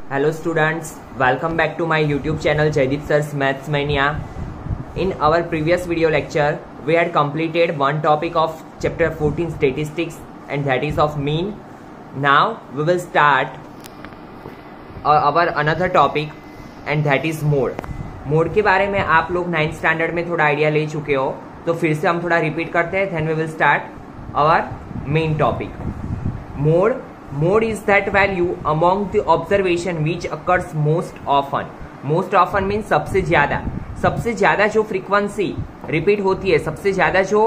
Hello students, welcome back to my YouTube channel Jaideep Sir's Maths Mania. In our previous video lecture, we had completed one topic of chapter 14 statistics and that is of mean. Now we will start our another topic and that is mode. Mode के बारे में आप लोग 9th standard में थोड़ा idea ले चुके हो, तो फिर से हम थोड़ा रिपीट करते हैं. Then we will start our main topic. Mode is that value among the observation which occurs most often. Most often means सबसे ज्यादा जो फ्रीक्वेंसी रिपीट होती है, सबसे ज्यादा जो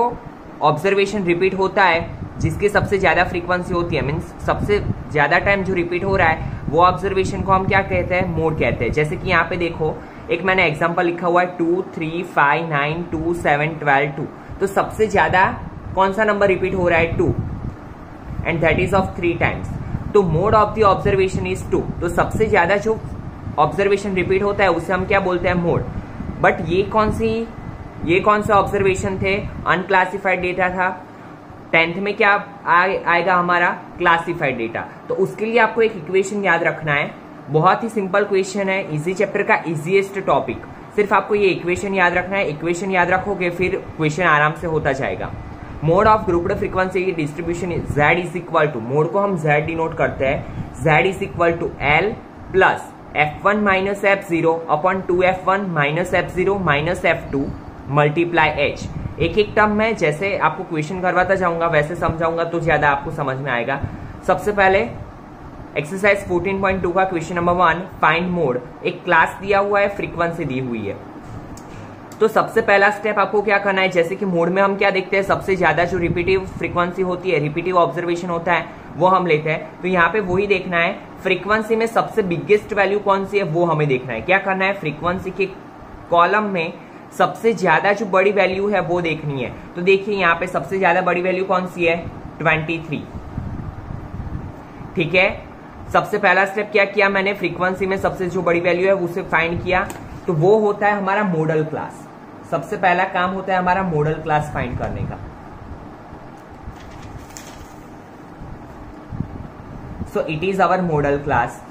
ऑब्जर्वेशन रिपीट होता है, जिसकी सबसे ज्यादा फ्रीक्वेंसी होती है, मीन्स सबसे ज्यादा टाइम जो रिपीट हो रहा है, वो ऑब्जर्वेशन को हम क्या कहते हैं? मोड कहते हैं. जैसे कि यहाँ पे देखो, एक मैंने एग्जांपल लिखा हुआ है 2, 3, 5, 9, 2, 7, 12, 2. तो सबसे ज्यादा कौन सा नंबर रिपीट हो रहा है? 2, and that is of 3 times. तो mode of the observation is 2. तो सबसे ज्यादा जो ऑब्जर्वेशन रिपीट होता है उसे हम क्या बोलते हैं? मोड. बट ये कौन से ऑब्जर्वेशन थे? अनक्लासिफाइड डेटा था. 10th में क्या आएगा हमारा? Classified data. तो उसके लिए आपको एक इक्वेशन याद रखना है. बहुत ही सिंपल क्वेश्चन है, इजी चैप्टर का इजीएस्ट टॉपिक. सिर्फ आपको ये इक्वेशन याद रखना है. इक्वेशन याद रखोगे फिर क्वेश्चन आराम से होता जाएगा. मोड ऑफ ग्रुप्ड फ्रीक्वेंसी की distribution Z is equal to, mode को हम Z डिनोट करते हैं, Z is equal to L plus F1 minus F0 upon 2F1 minus F0 minus F2 multiply H. एक टर्म में जैसे आपको क्वेश्चन करवाता जाऊंगा वैसे समझाऊंगा तो ज्यादा आपको समझ में आएगा. सबसे पहले एक्सरसाइज 14.2 का क्वेश्चन नंबर 1, फाइंड मोड. एक क्लास दिया हुआ है, फ्रीक्वेंसी दी हुई है. तो सबसे पहला स्टेप आपको क्या करना है? जैसे कि मोड में हम क्या देखते हैं? सबसे ज्यादा जो रिपीटिव फ्रीक्वेंसी होती है, रिपीटिव ऑब्जर्वेशन होता है, वो हम लेते हैं. तो यहाँ पे वही देखना है, फ्रीक्वेंसी में सबसे बिगेस्ट वैल्यू कौन सी है वो हमें देखना है. क्या करना है? फ्रीक्वेंसी के कॉलम में सबसे ज्यादा जो बड़ी वैल्यू है वो देखनी है. तो देखिए यहाँ पे सबसे ज्यादा बड़ी वैल्यू कौन सी है? 23. ठीक है. सबसे पहला स्टेप क्या किया मैंने? फ्रीक्वेंसी में सबसे जो बड़ी वैल्यू है उसे फाइंड किया. तो वो होता है हमारा मॉडल क्लास. सबसे पहला काम होता है हमारा मॉडल क्लास फाइंड करने का. So it is our modal class.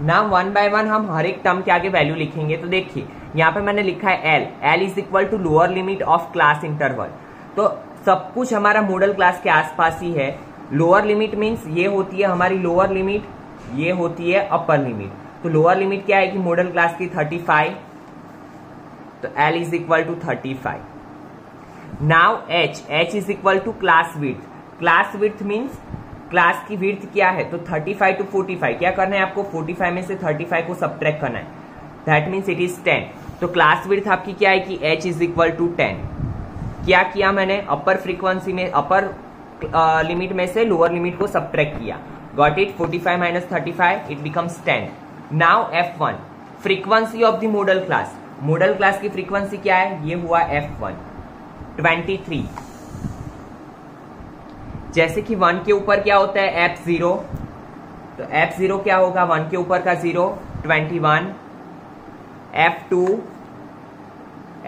Now one by one हम हर एक टर्म के आगे वैल्यू लिखेंगे. तो देखिए यहां पे मैंने लिखा है L is equal to lower limit of class interval. तो सब कुछ हमारा मॉडल क्लास के आसपास ही है. लोअर लिमिट मीन्स ये होती है हमारी लोअर लिमिट, ये होती है अपर लिमिट. तो लोअर लिमिट क्या है कि मॉडल क्लास की 35. तो L is equal to 35. Now H is equal to class width. Class width means class की विड्थ क्या है? तो 35 टू 45. क्या करना है आपको? 45 में से 35 को सब्ट्रैक्ट करना है. That means it is 10. तो क्लास विड्थ आपकी क्या है कि H इज इक्वल टू 10. क्या किया मैंने? अपर फ्रीक्वेंसी में अपर लिमिट में से लोअर लिमिट को सब्ट्रैक्ट किया. Got it? 45 minus 35 it becomes 10. Now F1 frequency of the model class. Model class की फ्रीक्वेंसी क्या है? ये हुआ F1 23. जैसे कि 1 के ऊपर क्या होता है? F0. तो F0 क्या होगा? 1 के ऊपर का 0 21.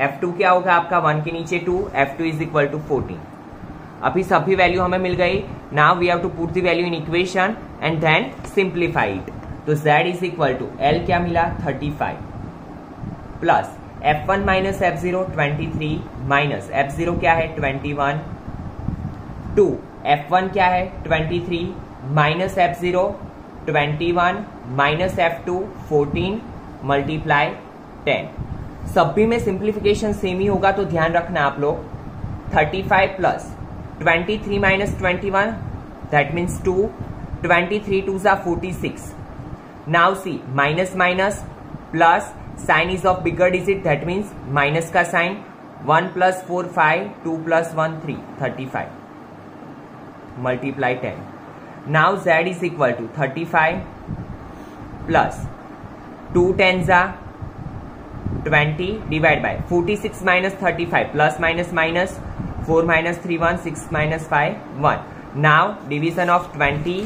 F2 क्या होगा आपका? 1 के नीचे 2. F2 is equal to 14. अभी सभी वैल्यू हमें मिल गई. Now we have to put the value in equation and then simplify it. तो Z is equal to L क्या मिला? 35 plus F1 minus F0 23 minus F0 क्या है? 21. 2 F1 क्या है? 23 minus F0 21 minus F2 14 multiply 10. सभी में सिंप्लीफिकेशन सेम ही होगा तो ध्यान रखना आप लोग. 35 प्लस 23 माइनस 21 दैट मीन्स 2. 23 2 जा 46. Now see minus minus plus sign is of bigger digit that means minus का sign. 1 plus 4 5 2 plus 1 3 35 multiply 10. Now Z is equal to 35 plus 2 10 जा 20 divide by 46 minus 35 plus minus minus 4 minus 3 1 6 minus 5 1. Now division of 20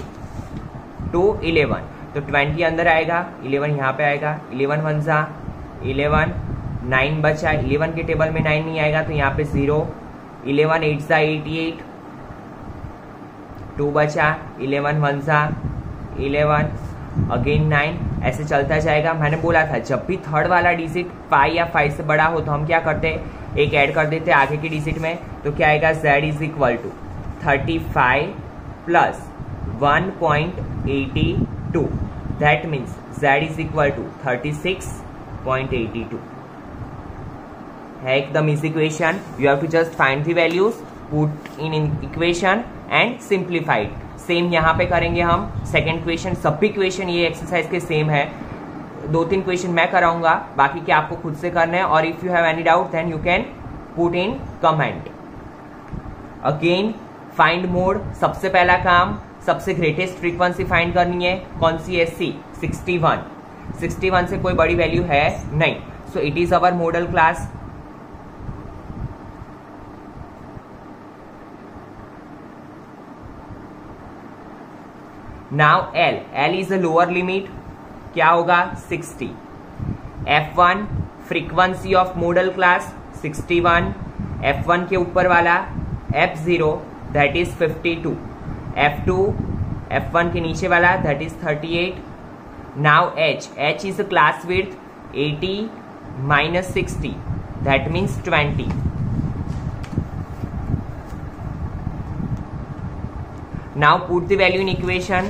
to 11. तो 20 अंदर आएगा, 11 यहाँ पे आएगा. 11 1 जा 11, 9 बचा. 11 के टेबल में 9 नहीं आएगा तो यहाँ पे 0. 11 8 जा 88, 2 बचा. 11 1 जा 11, अगेन 9, ऐसे चलता जाएगा। मैंने बोला था जब भी थर्ड वाला डिजिट 5 या 5 से बड़ा हो तो हम क्या करते हैं, एक ऐड कर देते हैं आगे की डिजिट में। तो क्या आएगा, z is equal to 35 plus 1.82, that means z is equal to 36.82 है एकदम इज equation. You have to just find the values, put in equation and simplified. Same यहाँ पे करेंगे हम सेकेंड क्वेश्चन। सभी क्वेश्चन ये एक्सरसाइज के सेम है, 2-3 क्वेश्चन मैं कराऊंगा, बाकी के आपको खुद से करना है। और if you have any doubt then you can put in comment. Again find mode, सबसे पहला काम सबसे ग्रेटेस्ट फ्रीक्वेंसी फाइंड करनी है। कौन सी, एससी 61। 61 से कोई बड़ी वैल्यू है नहीं, सो it is our model class. Now L is a lower limit, क्या होगा 60। F1 frequency of model class 61, F1 के ऊपर वाला F0 that is 52, F2 F1 के नीचे वाला that is 38। Now H is a class width 80 minus 60 that means 20। Now put the value in equation.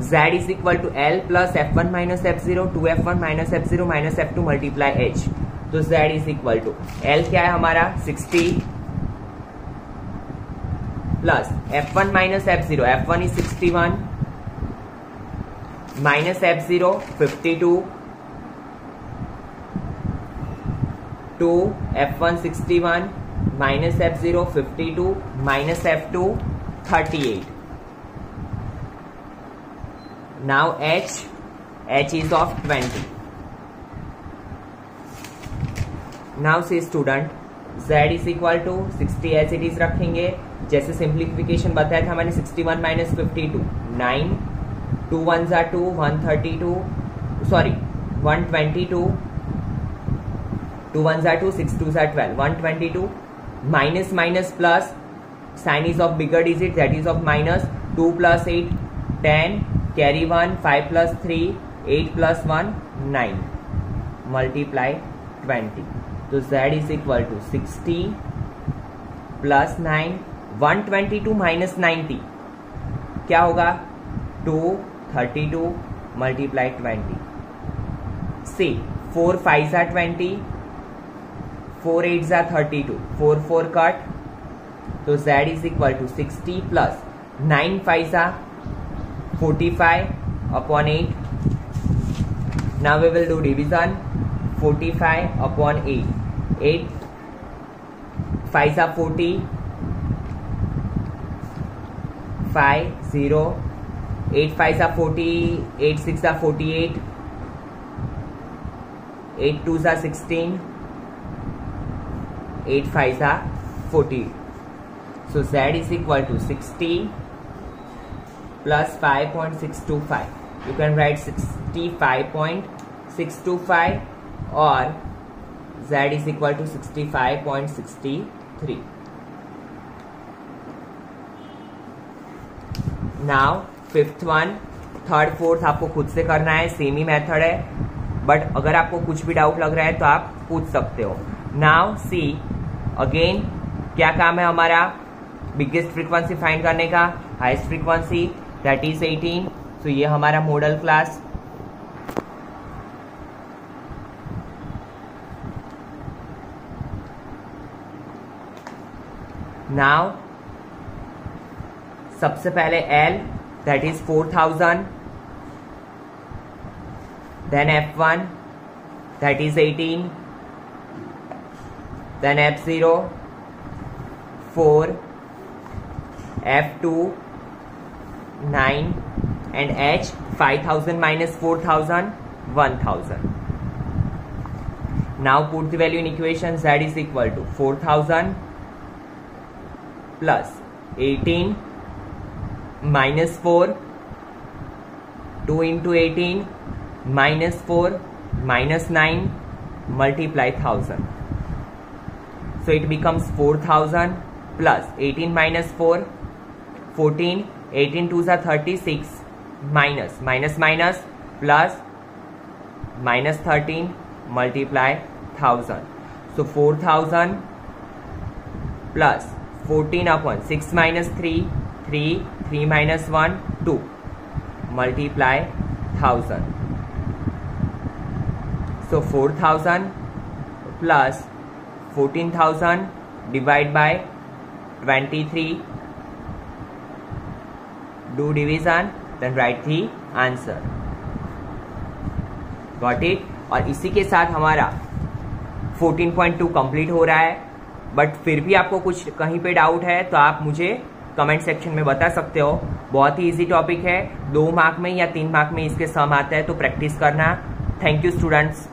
Z is equal to L plus F1 minus F0, 2F1 minus F0 minus F2 multiply H. तो Z is equal to L क्या है हमारा 60 plus F1 minus F0, F1 is 61 minus F0 52 to F1 61 minus F0 52 minus F2 38. Now H is of 20. Now say student Z is equal to 60 as it is रखेंगे। जैसे simplification बताया था मैंने, 61 minus 52 9, 2 1s are 2, 132 sorry 122, 2 1s are 2, 6 2s are 12, 122 minus minus plus, sign is of bigger digit that is of minus, 2 plus 8 10, carry 1, 5 plus 3 8 plus 1 9 multiply 20। तो Z is equal to 60 plus 9, 122 minus 90 क्या होगा 232 multiply 20। See 4 5s are 20, 4 8s are 32, 4 4 cut, तो Z is equal to 60 plus 9 5s are 45 upon 8। Now we will do division, 45 upon 8, 8 5s are 40, 5 0, 8 5s are 40, 8 6 are 48, 8 2s are 16, 8 5s are 40। So Z is equal to 60 plus 5.625. You can write 65.625 or Z is equal to 65.63. Now fifth one, third fourth आपको खुद से करना है, same ही method है, but अगर आपको कुछ भी डाउट लग रहा है तो आप पूछ सकते हो। नाउ सी अगेन क्या काम है हमारा, बिगेस्ट फ्रीक्वेंसी फाइंड करने का, हाईएस्ट फ्रीक्वेंसी दैट इज 18। तो ये हमारा मॉडल क्लास। नाउ सबसे पहले L that is 4000, then F1 that is 18, then F0 4, F2 9 and H 5000 minus 4000 1000. Now put the value in equation. Z is equal to 4000 plus 18 minus 4, 2 into 18 minus 4 minus 9 multiply 1000. So it becomes 4000 plus 18 minus 4, 14, 18 2s are 36, minus minus minus plus -13 multiply 1000, so 4000 plus 14 upon 6 minus 3 3 minus 1 2 multiply 1000, so 4000 plus 14,000 divide by 23, do division, then write the answer. Got it? और इसी के साथ हमारा 14.2 complete हो रहा है। But फिर भी आपको कुछ कहीं पे डाउट है तो आप मुझे कमेंट सेक्शन में बता सकते हो। बहुत ही इजी टॉपिक है, 2 मार्क में या 3 मार्क में इसके सम आता है, तो प्रैक्टिस करना। Thank you students.